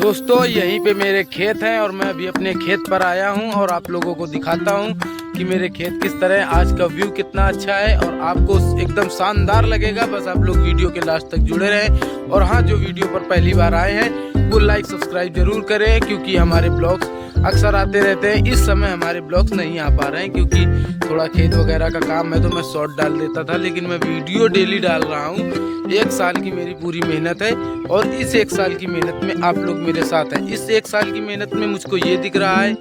दोस्तों यहीं पे मेरे खेत हैं और मैं अभी अपने खेत पर आया हूं और आप लोगों को दिखाता हूं कि मेरे खेत किस तरह है। आज का व्यू कितना अच्छा है और आपको एकदम शानदार लगेगा। बस आप लोग वीडियो के लास्ट तक जुड़े रहें। और हाँ, जो वीडियो पर पहली बार आए हैं वो लाइक सब्सक्राइब जरूर करें, क्योंकि हमारे ब्लॉग्स अक्सर आते रहते हैं। इस समय हमारे ब्लॉग्स नहीं आ पा रहे हैं क्योंकि थोड़ा खेत वगैरह का काम है, तो मैं शॉर्ट डाल देता था, लेकिन मैं वीडियो डेली डाल रहा हूँ। 1 साल की मेरी पूरी मेहनत है और इस 1 साल की मेहनत में आप लोग मेरे साथ हैं। इस 1 साल की मेहनत में मुझको ये दिख रहा है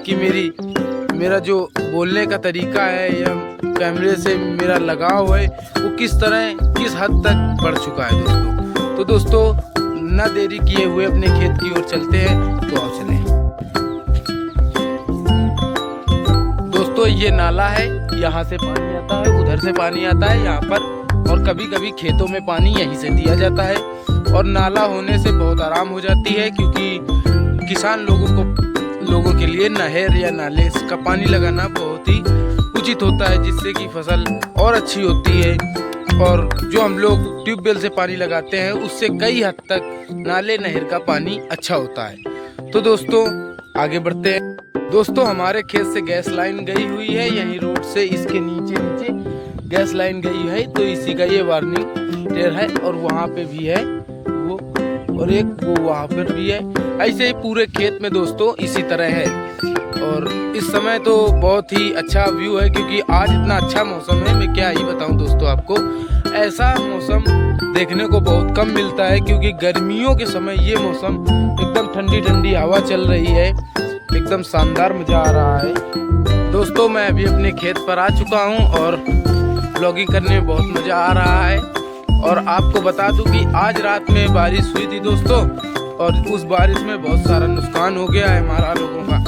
कि मेरा जो बोलने का तरीका है या कैमरे से मेरा लगाव है वो किस हद तक बढ़ चुका है दोस्तों। तो दोस्तों ना देरी किए हुए अपने खेत की ओर चलते हैं, तो आओ चलें। दोस्तों ये नाला है, यहाँ से पानी आता है, उधर से पानी आता है यहाँ पर, और कभी कभी खेतों में पानी यहीं से दिया जाता है। और नाला होने से बहुत आराम हो जाती है, क्योंकि किसान लोगों के लिए नहर या नाले का पानी लगाना बहुत ही उचित होता है, जिससे कि फसल और अच्छी होती है। और जो हम लोग ट्यूबवेल से पानी लगाते हैं उससे कई हद तक नाले नहर का पानी अच्छा होता है। तो दोस्तों आगे बढ़ते हैं। दोस्तों हमारे खेत से गैस लाइन गई हुई है, यहीं रोड से इसके नीचे गैस लाइन गई है, तो इसी का ये वार्निंग टेर है। और वहाँ पे भी है वो, और एक वो वहाँ पर भी है। ऐसे ही पूरे खेत में दोस्तों इसी तरह है। और इस समय तो बहुत ही अच्छा व्यू है, क्योंकि आज इतना अच्छा मौसम है, मैं क्या ही बताऊं दोस्तों आपको। ऐसा मौसम देखने को बहुत कम मिलता है, क्योंकि गर्मियों के समय ये मौसम एकदम ठंडी ठंडी हवा चल रही है, एकदम शानदार मजा आ रहा है। दोस्तों मैं अभी अपने खेत पर आ चुका हूँ और ब्लॉगिंग करने में बहुत मजा आ रहा है। और आपको बता दूं कि आज रात में बारिश हुई थी दोस्तों, और उस बारिश में बहुत सारा नुकसान हो गया है हमारा लोगों का,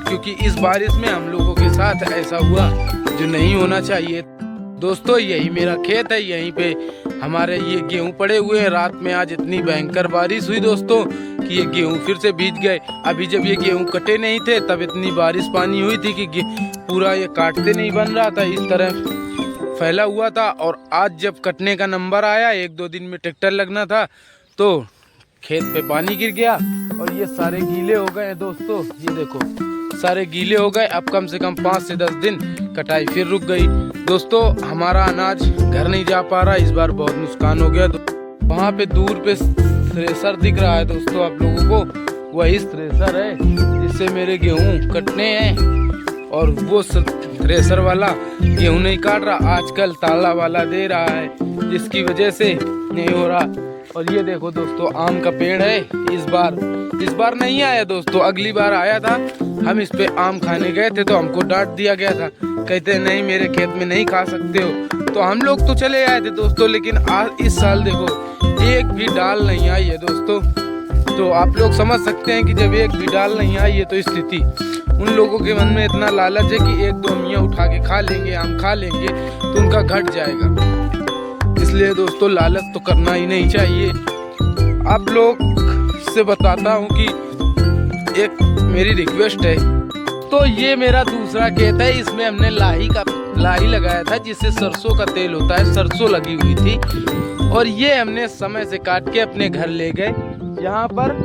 क्योंकि इस बारिश में हम लोगों के साथ ऐसा हुआ जो नहीं होना चाहिए। दोस्तों यही मेरा खेत है, यहीं पे हमारे ये गेहूं पड़े हुए हैं। रात में आज इतनी भयंकर बारिश हुई दोस्तों कि ये गेहूं फिर से भीग गए। अभी जब ये गेहूं कटे नहीं थे तब इतनी बारिश पानी हुई थी कि पूरा ये काटते नहीं बन रहा था, इस तरह फैला हुआ था। और आज जब कटने का नंबर आया, 1-2 दिन में ट्रैक्टर लगना था, तो खेत पे पानी गिर गया और ये सारे गीले हो गए दोस्तों। ये देखो सारे गीले हो गए। अब कम से कम 5 से 10 दिन कटाई फिर रुक गई। दोस्तों हमारा अनाज घर नहीं जा पा रहा, इस बार बहुत नुकसान हो गया। वहाँ पे दूर पे थ्रेसर दिख रहा है दोस्तों आप लोगों को, वही थ्रेसर है जिससे मेरे गेहूं कटने हैं। और वो थ्रेसर वाला गेहूं नहीं काट रहा, आजकल ताला वाला दे रहा है, जिसकी वजह से नहीं हो रहा। और ये देखो दोस्तों आम का पेड़ है, इस बार नहीं आया दोस्तों, अगली बार आया था। हम इस पे आम खाने गए थे तो हमको डांट दिया गया था, कहते नहीं मेरे खेत में नहीं खा सकते हो। तो हम लोग तो चले आए थे दोस्तों, लेकिन आज इस साल देखो एक भी डाल नहीं आई है दोस्तों। तो आप लोग समझ सकते हैं कि जब एक भी डाल नहीं आई है तो स्थिति उन लोगों के मन में इतना लालच है कि 1-2 मियाँ उठा के खा लेंगे, आम खा लेंगे, तो उनका घट जाएगा। इसलिए दोस्तों लालच तो करना ही नहीं चाहिए। आप लोग से बताता हूँ कि एक मेरी रिक्वेस्ट है। तो ये मेरा दूसरा खेत है, इसमें हमने लाही लगाया था, जिससे सरसों का तेल होता है। सरसों लगी हुई थी और ये हमने समय से काट के अपने घर ले गए। यहाँ पर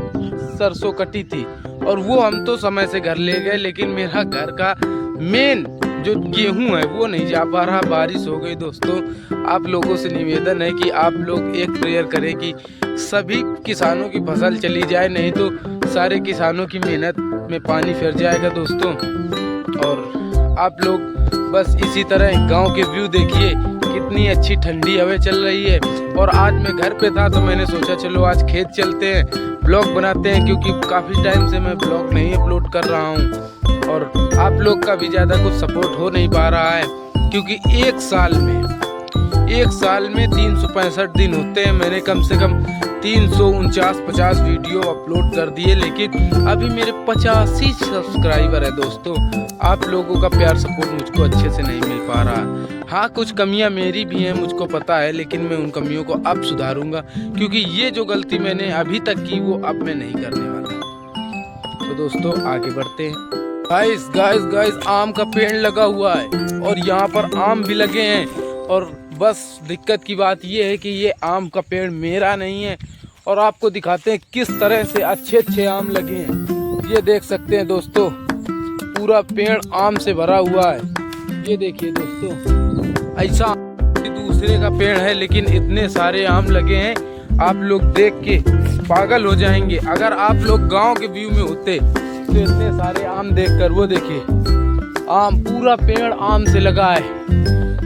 सरसों कटी थी और वो हम तो समय से घर ले गए, लेकिन मेरा घर का मेन जो गेहूं है वो नहीं जा पा रहा, बारिश हो गई दोस्तों। आप लोगों से निवेदन है कि आप लोग एक प्रेयर करें कि सभी किसानों की फसल चली जाए, नहीं तो सारे किसानों की मेहनत में पानी फिर जाएगा दोस्तों। और आप लोग बस इसी तरह गांव के व्यू देखिए, कितनी अच्छी ठंडी हवा चल रही है। और आज मैं घर पे था तो मैंने सोचा चलो आज खेत चलते हैं, ब्लॉग बनाते हैं, क्योंकि काफ़ी टाइम से मैं ब्लॉग नहीं अपलोड कर रहा हूँ और आप लोग का भी ज़्यादा कुछ सपोर्ट हो नहीं पा रहा है, क्योंकि एक साल में 365 दिन होते हैं। मैंने कम से कम 349-50 वीडियो अपलोड कर दिए, लेकिन अभी मेरे 85 सब्सक्राइबर है दोस्तों। आप लोगों का प्यार सपोर्ट मुझको अच्छे से नहीं मिल पा रहा। हाँ कुछ कमियां मेरी भी हैं, मुझको पता है, लेकिन मैं उन कमियों को अब सुधारूंगा, क्योंकि ये जो गलती मैंने अभी तक की वो अब मैं नहीं करने वाला। तो दोस्तों आगे बढ़ते हैं। गाइस आम का पेड़ लगा हुआ है और यहाँ पर आम भी लगे हैं। और बस दिक्कत की बात ये है कि ये आम का पेड़ मेरा नहीं है और आपको दिखाते हैं किस तरह से अच्छे अच्छे आम लगे हैं। ये देख सकते हैं दोस्तों, पूरा पेड़ आम से भरा हुआ है। ये देखिए दोस्तों, ऐसा दूसरे का पेड़ है लेकिन इतने सारे आम लगे हैं, आप लोग देख के पागल हो जाएंगे। अगर आप लोग गांव के व्यू में होते तो इतने सारे आम देखकर, वो देखिए आम, पूरा पेड़ आम से लगा है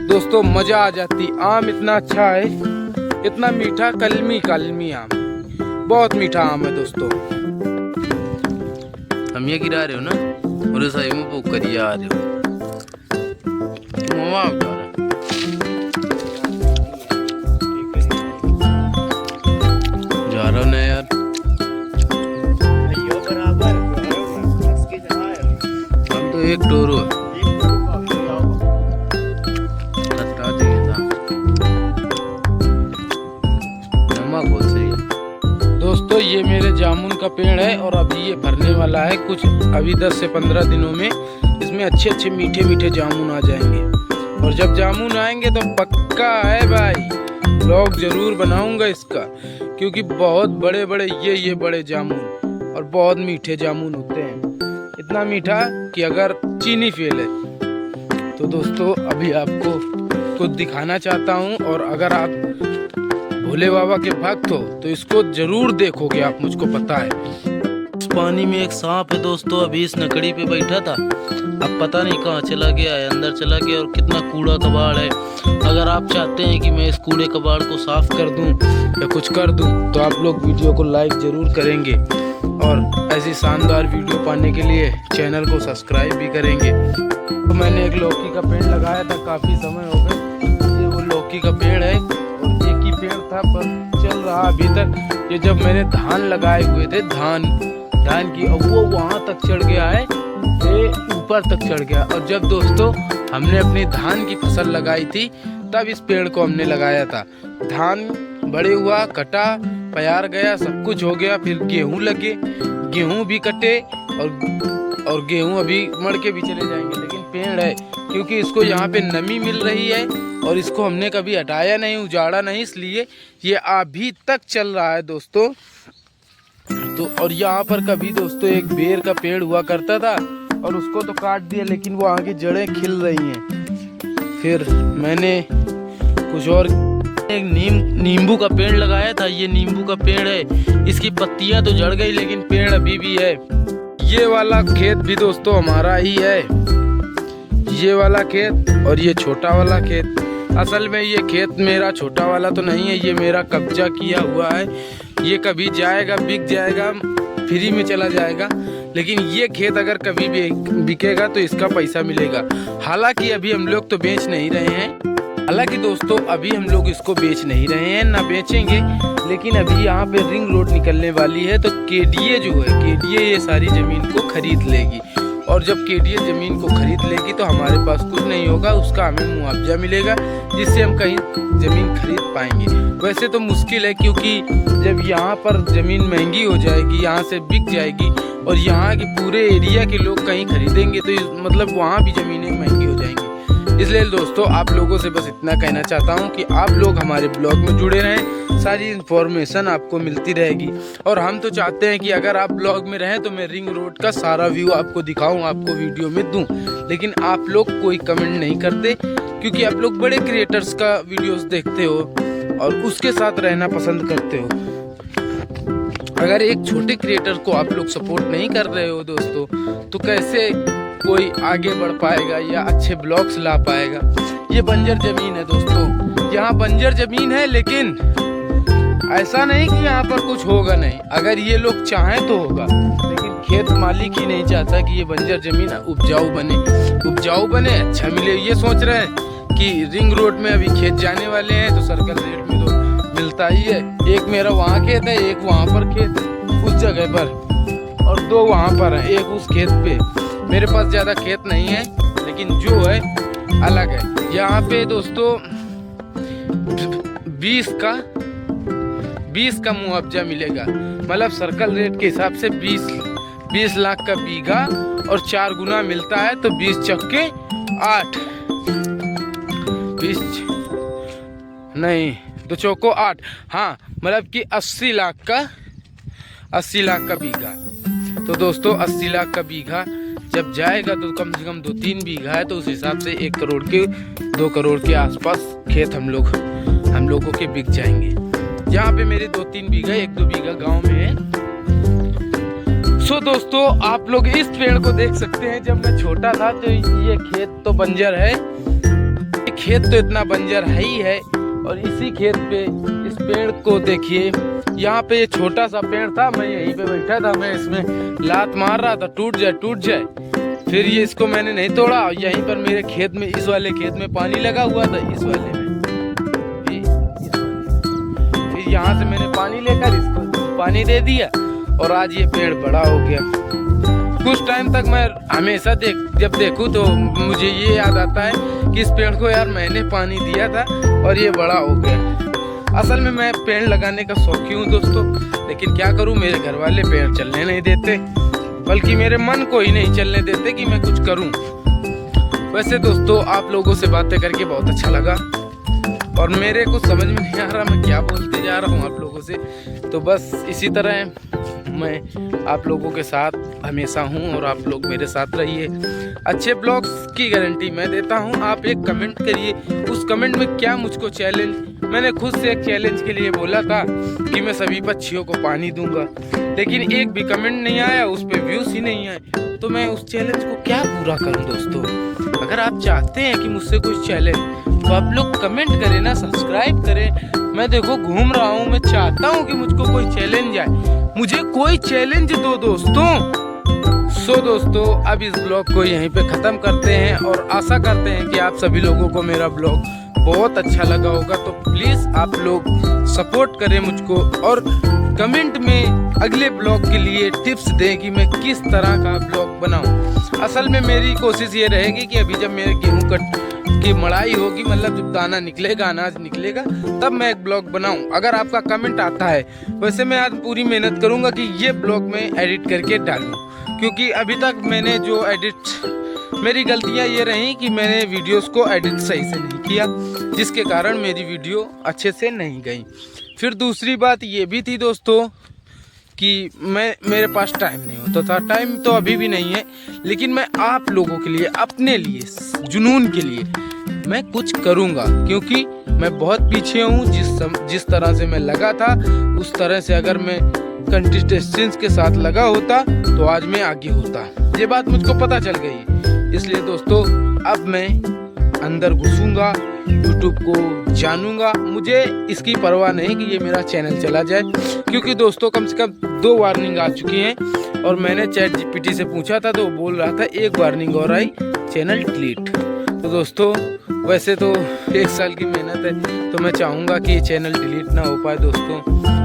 दोस्तों, मजा आ जाती। आम इतना अच्छा है, इतना मीठा, कलमी आम, बहुत मीठा आम है दोस्तों। हम ये गिरा रहे हो ना, और ऐसा मुँह करिए आ रहे हो जा रहा ना यार, हम तो एक टोरो दोस्तों। ये मेरे जामुन का पेड़ है और अभी ये भरने वाला है, कुछ अभी 10 से 15 दिनों में इसमें अच्छे अच्छे मीठे मीठे जामुन आ जाएंगे। और जब जामुन आएंगे तो पक्का है भाई व्लॉग जरूर बनाऊंगा इसका, क्योंकि बहुत बड़े बड़े ये बड़े जामुन और बहुत मीठे जामुन होते हैं, इतना मीठा कि अगर चीनी फेल है। तो दोस्तों अभी आपको कुछ दिखाना चाहता हूँ, और अगर आप भोले बाबा के भक्त हो तो इसको जरूर देखोगे आप, मुझको पता है। इस पानी में एक सांप है दोस्तों, अभी इस नकड़ी पे बैठा था, अब पता नहीं कहाँ चला गया है, अंदर चला गया। और कितना कूड़ा कबाड़ है। अगर आप चाहते हैं कि मैं इस कूड़े कबाड़ को साफ कर दूं या कुछ कर दूं तो आप लोग वीडियो को लाइक जरूर करेंगे, और ऐसी शानदार वीडियो पाने के लिए चैनल को सब्सक्राइब भी करेंगे। तो मैंने एक लौकी का पेड़ लगाया था, काफ़ी समय हो गए। ये वो लौकी का पेड़ है, और एक ही पेड़ था पर चल रहा अभी तक। ये जब मैंने धान लगाए हुए थे, धान की, और वो वहाँ तक चढ़ गया है, ये ऊपर तक चढ़ गया। और जब दोस्तों हमने अपनी धान की फसल लगाई थी तब इस पेड़ को हमने लगाया था। धान बड़े हुआ, कटा, प्यार गया, सब कुछ हो गया। फिर गेहूं लगे, गेहूं भी कटे, और गेहूं अभी मड़ के भी चले जाएंगे। लेकिन पेड़ है, क्योंकि इसको यहाँ पे नमी मिल रही है और इसको हमने कभी हटाया नहीं, उजाड़ा नहीं, इसलिए ये अभी तक चल रहा है दोस्तों। तो और यहाँ पर कभी दोस्तों एक बेर का पेड़ हुआ करता था और उसको तो काट दिया, लेकिन वो आगे जड़ें खिल रही हैं। फिर मैंने कुछ और, एक नींबू का पेड़ लगाया था। ये नींबू का पेड़ है, इसकी पत्तियां तो झड़ गई लेकिन पेड़ अभी भी है। ये वाला खेत भी दोस्तों हमारा ही है, ये वाला खेत और ये छोटा वाला खेत। असल में ये खेत मेरा छोटा वाला तो नहीं है, ये मेरा कब्जा किया हुआ है। ये कभी जाएगा, बिक जाएगा, फ्री में चला जाएगा। लेकिन ये खेत अगर कभी भी बिकेगा तो इसका पैसा मिलेगा। हालांकि अभी हम लोग तो बेच नहीं रहे हैं, हालांकि दोस्तों अभी हम लोग इसको बेच नहीं रहे हैं, ना बेचेंगे। लेकिन अभी यहाँ पे रिंग रोड निकलने वाली है, तो केडीए जो है, केडीए ये सारी ज़मीन को खरीद लेगी। और जब केडीए ज़मीन को खरीद लेगी तो हमारे पास कुछ नहीं होगा, उसका हमें मुआवजा मिलेगा, जिससे हम कहीं ज़मीन खरीद पाएंगे। वैसे तो मुश्किल है, क्योंकि जब यहाँ पर ज़मीन महंगी हो जाएगी, यहाँ से बिक जाएगी, और यहाँ के पूरे एरिया के लोग कहीं खरीदेंगे तो मतलब वहाँ भी ज़मीनें महंगी हो जाएंगी। इसलिए दोस्तों आप लोगों से बस इतना कहना चाहता हूँ कि आप लोग हमारे ब्लॉग में जुड़े रहें, सारी इन्फॉर्मेशन आपको मिलती रहेगी। और हम तो चाहते हैं कि अगर आप ब्लॉग में रहें तो मैं रिंग रोड का सारा व्यू आपको दिखाऊं, आपको वीडियो में दूं। लेकिन आप लोग कोई कमेंट नहीं करते, क्योंकि आप लोग बड़े क्रिएटर्स का वीडियोस देखते हो और उसके साथ रहना पसंद करते हो। अगर एक छोटे क्रिएटर को आप लोग सपोर्ट नहीं कर रहे हो दोस्तों, तो कैसे कोई आगे बढ़ पाएगा या अच्छे ब्लॉग्स ला पाएगा। ये बंजर जमीन है दोस्तों, यहाँ बंजर जमीन है, लेकिन ऐसा नहीं कि यहाँ पर कुछ होगा नहीं। अगर ये लोग चाहें तो होगा, लेकिन खेत मालिक ही नहीं चाहता कि ये बंजर जमीन उपजाऊ बने, अच्छा मिले। ये सोच रहे हैं कि रिंग रोड में अभी खेत जाने वाले हैं तो सर्कल रेट में तो मिलता ही है। एक मेरा वहाँ खेत है, एक वहाँ पर खेत उस जगह पर, और 2 वहाँ पर है, एक उस खेत पे। मेरे पास ज़्यादा खेत नहीं है, लेकिन जो है अलग है। यहाँ पे दोस्तों 20 का मुआवजा मिलेगा, मतलब सर्कल रेट के हिसाब से 20 लाख का बीघा, और 4 गुना मिलता है, तो 20 चक्के 8, 20 नहीं 2 चौको 8, हाँ, मतलब कि 80 लाख का बीघा। तो दोस्तों 80 लाख का बीघा जब जाएगा तो कम से कम 2-3 बीघा है, तो उस हिसाब से 1 करोड़ के 2 करोड़ के आसपास खेत हम लोगों के बिक जाएंगे। यहाँ पे मेरे 2-3 बीघा 1-2 बीघा गांव में है। सो दोस्तों आप लोग इस पेड़ को देख सकते हैं। जब मैं छोटा था तो ये खेत तो बंजर है, खेत तो इतना बंजर है ही है। और इसी खेत पे इस पेड़ को देखिए, यहाँ पे ये छोटा सा पेड़ था, मैं यहीं पे बैठा था, मैं इसमें लात मार रहा था टूट जाए। फिर ये इसको मैंने नहीं तोड़ा, यहीं पर मेरे खेत में, इस वाले खेत में पानी लगा हुआ था, इस वाले में फिर यहाँ से मैंने पानी लेकर इसको पानी दे दिया और आज ये पेड़ बड़ा हो गया। कुछ टाइम तक मैं हमेशा जब देखूं तो मुझे ये याद आता है कि इस पेड़ को यार मैंने पानी दिया था और ये बड़ा हो गया। असल में मैं पेड़ लगाने का शौकी हूँ दोस्तों, लेकिन क्या करूँ, मेरे घर वाले पेड़ चलने नहीं देते, बल्कि मेरे मन को ही नहीं चलने देते कि मैं कुछ करूँ। वैसे दोस्तों आप लोगों से बातें करके बहुत अच्छा लगा और मेरे कुछ समझ में नहीं आ रहा मैं क्या बोलते जा रहा हूँ आप लोगों से। तो बस इसी तरह मैं आप लोगों के साथ हमेशा हूँ और आप लोग मेरे साथ रहिए। अच्छे ब्लॉग्स की गारंटी मैं देता हूँ। आप एक कमेंट करिए, उस कमेंट में क्या मुझको चैलेंज, मैंने खुद से एक चैलेंज के लिए बोला था कि मैं सभी पक्षियों को पानी दूंगा, लेकिन एक भी कमेंट नहीं आया, उस पर व्यूज ही नहीं आए, तो मैं उस चैलेंज को क्या पूरा करूं दोस्तों। अगर आप चाहते हैं कि मुझसे कुछ चैलेंज, तो आप लोग कमेंट करें ना, सब्सक्राइब करें। मैं देखो घूम रहा हूँ, मैं चाहता हूँ कि मुझको कोई चैलेंज आए, मुझे कोई चैलेंज दो दोस्तों। सो दोस्तों अब इस ब्लॉग को यहीं पे ख़त्म करते हैं और आशा करते हैं कि आप सभी लोगों को मेरा ब्लॉग बहुत अच्छा लगा होगा। तो प्लीज़ आप लोग सपोर्ट करें मुझको और कमेंट में अगले ब्लॉग के लिए टिप्स दें कि मैं किस तरह का ब्लॉग बनाऊं। असल में मेरी कोशिश ये रहेगी कि अभी जब मेरे गेहूं की मड़ाई होगी, मतलब जब दाना निकलेगा, अनाज निकलेगा, तब मैं एक ब्लॉग बनाऊं। अगर आपका कमेंट आता है, वैसे मैं आज पूरी मेहनत करूंगा कि ये ब्लॉग मैं एडिट करके डालूं, क्योंकि अभी तक मैंने जो मेरी गलतियां ये रही कि मैंने वीडियोस को एडिट सही से नहीं किया, जिसके कारण मेरी वीडियो अच्छे से नहीं गई। फिर दूसरी बात ये भी थी दोस्तों कि मेरे पास टाइम नहीं होता था। टाइम तो अभी भी नहीं है, लेकिन मैं आप लोगों के लिए, अपने लिए, जुनून के लिए मैं कुछ करूँगा, क्योंकि मैं बहुत पीछे हूँ। जिस तरह से मैं लगा था, उस तरह से अगर मैं कंसिस्टेंसी के साथ लगा होता तो आज मैं आगे होता। ये बात मुझको पता चल गई, इसलिए दोस्तों अब मैं अंदर घुसूंगा, यूट्यूब को जानूंगा। मुझे इसकी परवाह नहीं कि ये मेरा चैनल चला जाए, क्योंकि दोस्तों कम से कम 2 वार्निंग आ चुकी हैं और मैंने चैट जीपीटी से पूछा था तो वो बोल रहा था 1 वार्निंग और आई, चैनल डिलीट। तो दोस्तों वैसे तो 1 साल की मेहनत है, तो मैं चाहूँगा कि ये चैनल डिलीट ना हो पाए दोस्तों,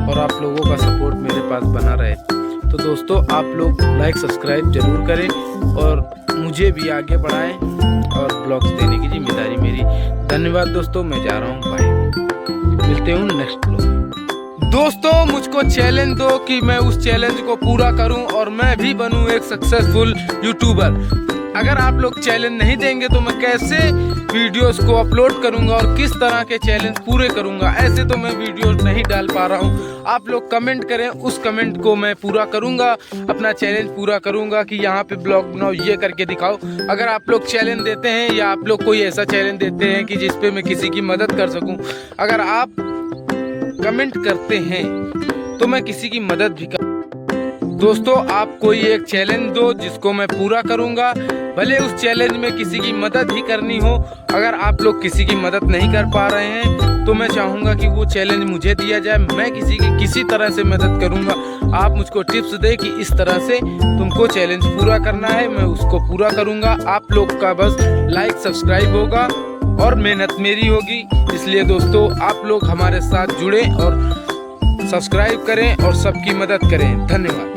और आप लोगों का सपोर्ट मेरे पास बना रहे। तो दोस्तों आप लोग लाइक सब्सक्राइब जरूर करें और मुझे भी आगे बढ़ाएं और ब्लॉग्स देने की जिम्मेदारी मेरी। धन्यवाद दोस्तों, मैं जा रहा हूँ, बाय, मिलते हूँ नेक्स्ट ब्लॉग। दोस्तों मुझको चैलेंज दो कि मैं उस चैलेंज को पूरा करूं और मैं भी बनूं एक सक्सेसफुल यूट्यूबर। अगर आप लोग चैलेंज नहीं देंगे तो मैं कैसे वीडियोस को अपलोड करूंगा और किस तरह के चैलेंज पूरे करूंगा। ऐसे तो मैं वीडियोस नहीं डाल पा रहा हूं। आप लोग कमेंट करें, उस कमेंट को मैं पूरा करूंगा, अपना चैलेंज पूरा करूंगा कि यहाँ पे ब्लॉग बनाओ, ये करके दिखाओ। अगर आप लोग चैलेंज देते हैं या आप लोग कोई ऐसा चैलेंज देते हैं कि जिसपे मैं किसी की मदद कर सकूं, अगर आप कमेंट करते हैं तो मैं किसी की मदद भी कर। दोस्तों आप कोई एक चैलेंज दो जिसको मैं पूरा करूंगा, भले उस चैलेंज में किसी की मदद ही करनी हो। अगर आप लोग किसी की मदद नहीं कर पा रहे हैं तो मैं चाहूँगा कि वो चैलेंज मुझे दिया जाए, मैं किसी की किसी तरह से मदद करूँगा। आप मुझको टिप्स दें कि इस तरह से तुमको चैलेंज पूरा करना है, मैं उसको पूरा करूँगा। आप लोग का बस लाइक सब्सक्राइब होगा और मेहनत मेरी होगी। इसलिए दोस्तों आप लोग हमारे साथ जुड़ें और सब्सक्राइब करें और सबकी मदद करें। धन्यवाद।